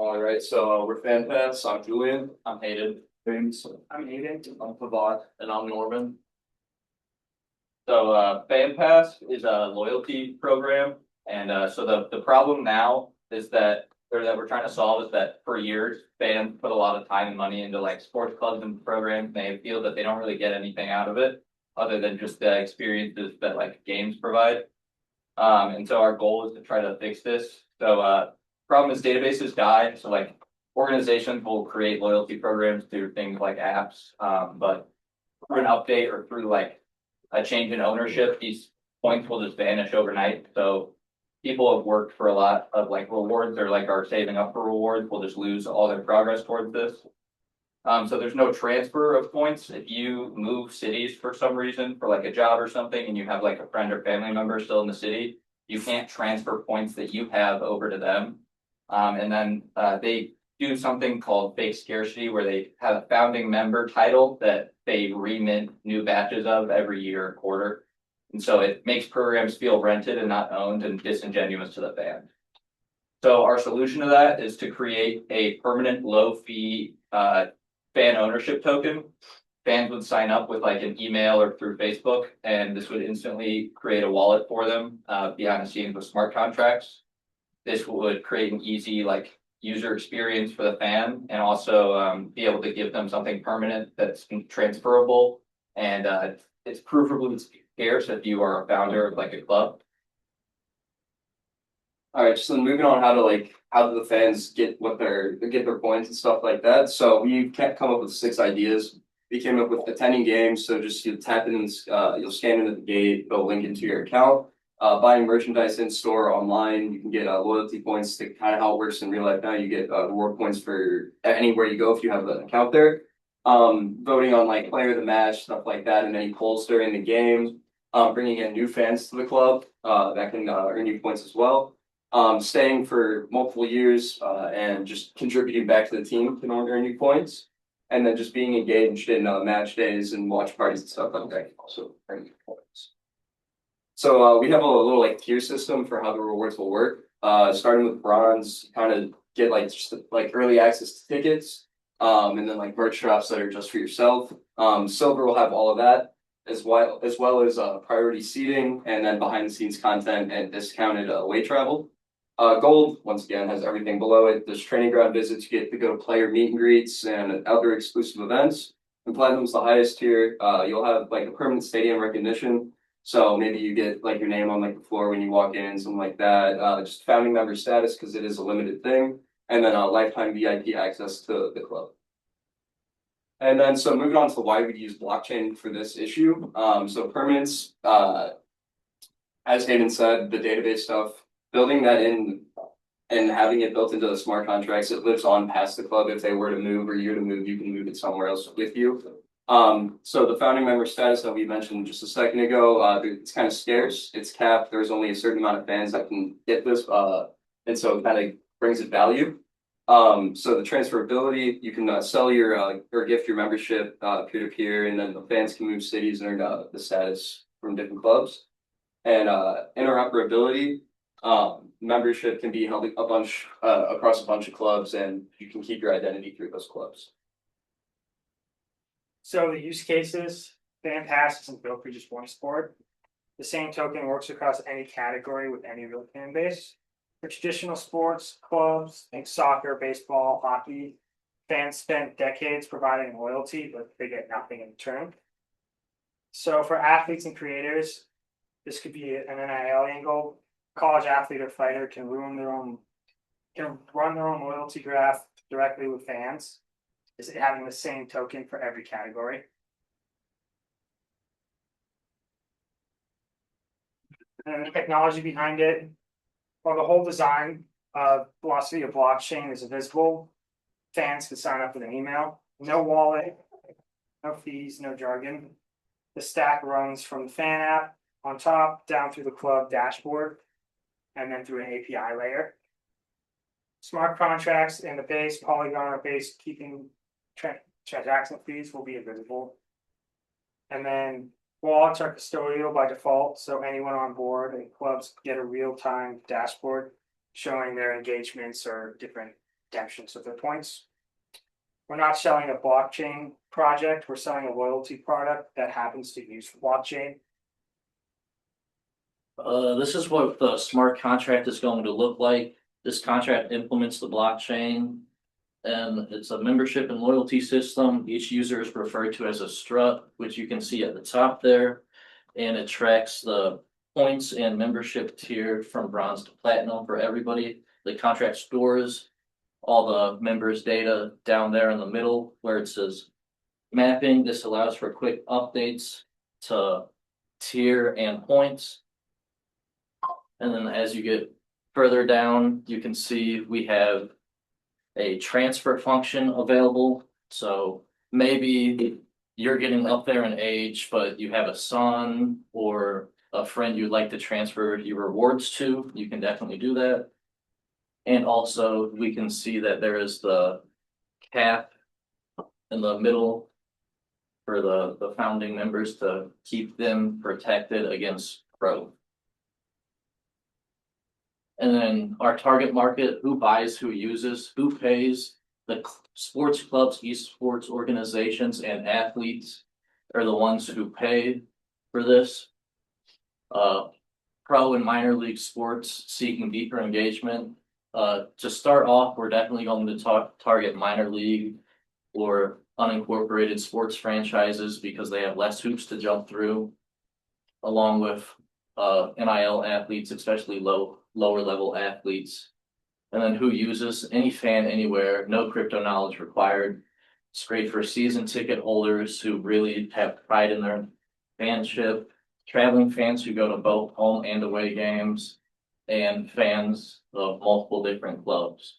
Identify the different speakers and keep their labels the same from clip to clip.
Speaker 1: All right, so we're FanPass. I'm Julian.
Speaker 2: I'm Hayden.
Speaker 1: James.
Speaker 3: I'm Aiden.
Speaker 1: I'm Pavad.
Speaker 2: And I'm Norman. So FanPass is a loyalty program, and so the problem now is that or that we're trying to solve is that for years fans put a lot of time and money into like sports clubs and programs. They feel that they don't really get anything out of it other than just the experiences that like games provide. And so our goal is to try to fix this. So problem is databases die. So like organizations will create loyalty programs through things like apps, but through an update or through like a change in ownership, these points will just vanish overnight. So people have worked for a lot of like rewards or like are saving up for rewards will just lose all their progress towards this. So there's no transfer of points. If you move cities for some reason for like a job or something and you have like a friend or family member still in the city, you can't transfer points that you have over to them. And then they do something called fake scarcity where they have a founding member title that they remint new batches of every year or quarter. And so it makes programs feel rented and not owned and disingenuous to the fan. So our solution to that is to create a permanent low fee fan ownership token. Fans would sign up with like an email or through Facebook, and this would instantly create a wallet for them behind the scenes with smart contracts. This would create an easy like user experience for the fan and also be able to give them something permanent that's transferable and it's provably scarce if you are a founder of like a club.
Speaker 1: All right, so moving on, how do the fans get their points and stuff like that? So we can't come up with 6 ideas. We came up with attending games. So just you tap in, you'll scan in at the gate, it'll link into your account. Buying merchandise in store online, you can get loyalty points to kind of how it works in real life now. You get reward points for anywhere you go if you have an account there. Voting on like player of the match, stuff like that, and any polls during the game. Bringing in new fans to the club that can earn you points as well. Staying for multiple years and just contributing back to the team can earn you points. And then just being engaged in match days and watch parties and stuff like that can also earn you points. So we have a little like tier system for how the rewards will work. Starting with bronze, you kind of get like just like early access to tickets, and then like merch drops that are just for yourself. Silver will have all of that, as well as priority seating, and then behind the scenes content and discounted away travel. Gold, once again, has everything below it. There's training ground visits, you get to go to player meet and greets and other exclusive events. And Platinum's the highest tier. You'll have like a permanent stadium recognition. So maybe you get like your name on like the floor when you walk in, something like that. Just founding member status because it is a limited thing. And then lifetime VIP access to the club. And then so moving on to why we'd use blockchain for this issue. So permanence, as Hayden said, the database stuff, building that in and having it built into the smart contracts, it lives on past the club. If they were to move or you're to move, you can move it somewhere else with you. So the founding member status that we mentioned just a second ago, it's kind of scarce. It's capped. There's only a certain amount of fans that can get this, and so it kind of brings it value. So the transferability, you can sell your or gift your membership peer to peer, and then the fans can move cities and earn the status from different clubs. And interoperability, membership can be held across a bunch of clubs, and you can keep your identity through those clubs.
Speaker 3: So the use cases, FanPass isn't built for just one sport. The same token works across any category with any real fan base. For traditional sports, clubs, think soccer, baseball, hockey, fans spent decades providing loyalty, but they get nothing in return. So for athletes and creators, this could be an NIL angle. College athlete or fighter can run their own loyalty graph directly with fans. Is having the same token for every category. And the technology behind it, well, the whole design philosophy of blockchain is invisible. Fans can sign up with an email, no wallet, no fees, no jargon. The stack runs from the fan app on top down through the club dashboard and then through an API layer. Smart contracts in the base, Polygon are based keeping transaction fees will be invisible. And then wallets are custodial by default, so anyone on board and clubs get a real-time dashboard showing their engagements or different redemptions of their points. We're not selling a blockchain project, we're selling a loyalty product that happens to use blockchain.
Speaker 4: This is what the smart contract is going to look like. This contract implements the blockchain. And it's a membership and loyalty system. Each user is referred to as a strut, which you can see at the top there. And it tracks the points and membership tier from bronze to platinum for everybody. The contract stores all the members' data down there in the middle where it says mapping. This allows for quick updates to tier and points. And then as you get further down, you can see we have a transfer function available. So maybe you're getting up there in age, but you have a son or a friend you'd like to transfer your rewards to, you can definitely do that. And also we can see that there is the cap in the middle for the founding members to keep them protected against growth. And then our target market, who buys, who uses, who pays, the sports clubs, esports organizations, and athletes are the ones who pay for this. Pro and minor league sports seeking deeper engagement. To start off, we're definitely going to target minor league or unincorporated sports franchises because they have less hoops to jump through, along with NIL athletes, especially lower level athletes. And then who uses, any fan anywhere, no crypto knowledge required. It's great for season ticket holders who really have pride in their fanship, traveling fans who go to both home and away games, and fans of multiple different clubs.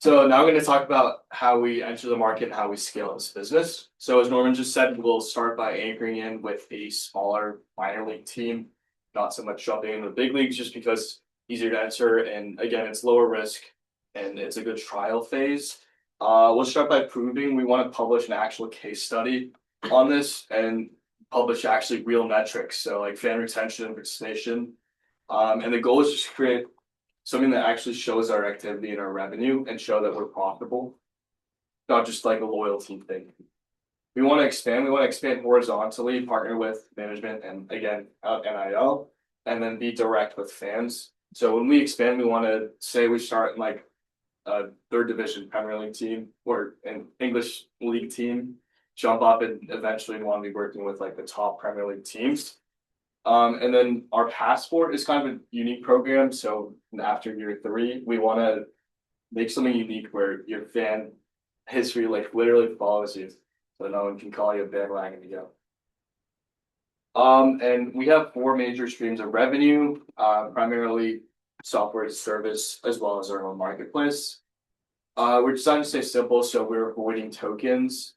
Speaker 1: So now I'm going to talk about how we enter the market and how we scale this business. So as Norman just said, we'll start by anchoring in with a smaller minor league team, not so much jumping into the big leagues just because easier to enter. And again, it's lower risk and it's a good trial phase. We'll start by proving we want to publish an actual case study on this and publish actually real metrics. So like fan retention and participation. And the goal is just to create something that actually shows our activity and our revenue and show that we're profitable, not just like a loyalty thing. We want to expand horizontally, partner with management and again, NIL, and then be direct with fans. So when we expand, we want to say we start in like a third division Premier League team or an English league team, jump up and eventually want to be working with like the top Premier League teams. And then our passport is kind of a unique program. So after year 3, we want to make something unique where your fan history like literally follows you, so no one can call you a bandwagon to go. And we have 4 major streams of revenue, primarily software as a service, as well as our own marketplace. We're designed to stay simple, so we're avoiding tokens.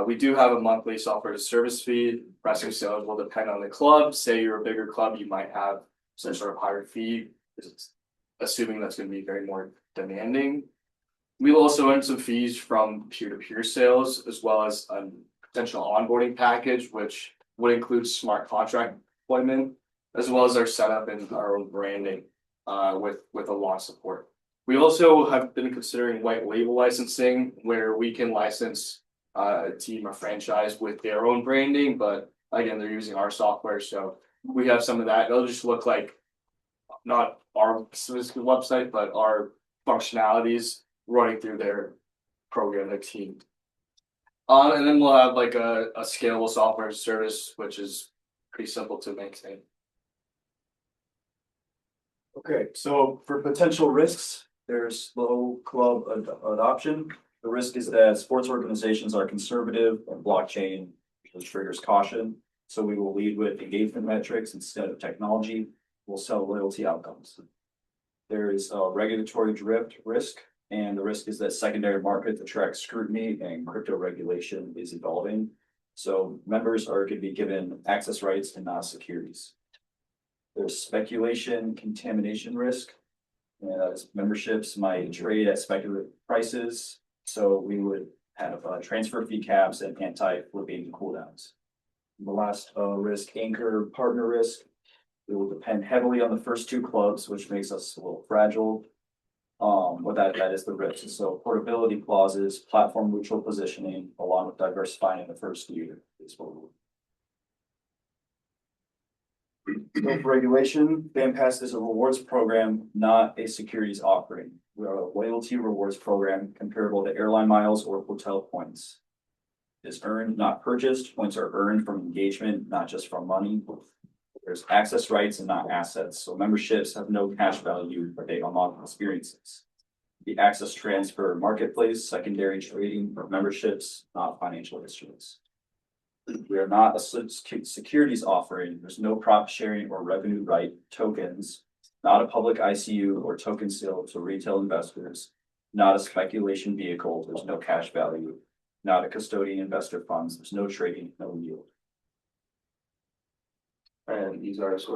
Speaker 1: We do have a monthly software as a service fee. Pressing sales will depend on the club. Say you're a bigger club, you might have some sort of higher fee, assuming that's going to be very more demanding. We'll also earn some fees from peer-to-peer sales, as well as a potential onboarding package, which would include smart contract deployment, as well as our setup and our own branding with a launch support. We also have been considering white label licensing, where we can license a team or franchise with their own branding, but again, they're using our software, so we have some of that. It'll just look like not our specific website, but our functionalities running through their program, their team. And then we'll have like a scalable software service, which is pretty simple to maintain.
Speaker 5: Okay, so for potential risks, there's low club adoption. The risk is that sports organizations are conservative and blockchain usually triggers caution. So we will lead with engagement metrics instead of technology. We'll sell loyalty outcomes. There is a regulatory drift risk, and the risk is that secondary market attracts scrutiny and crypto regulation is evolving. So members are going to be given access rights and not securities. There's speculation contamination risk. As memberships might trade at speculative prices. So we would have transfer fee caps and anti-flipping cooldowns. The last risk, anchor partner risk. It will depend heavily on the first 2 clubs, which makes us a little fragile. What that is the risk. So portability clauses, platform neutral positioning, along with diversifying in the first year is what we're. So for regulation, FanPass is a rewards program, not a securities offering. We are a loyalty rewards program comparable to airline miles or hotel points. It's earned, not purchased. Points are earned from engagement, not just from money. There's access rights and not assets. So memberships have no cash value, but they unlock experiences. The access transfer marketplace, secondary trading for memberships, not financial instruments. We are not a securities offering. There's no profit sharing or revenue right tokens, not a public ICU or token sale to retail investors, not a speculation vehicle. There's no cash value, not a custodian investor funds. There's no trading, no yield.
Speaker 1: And these are sort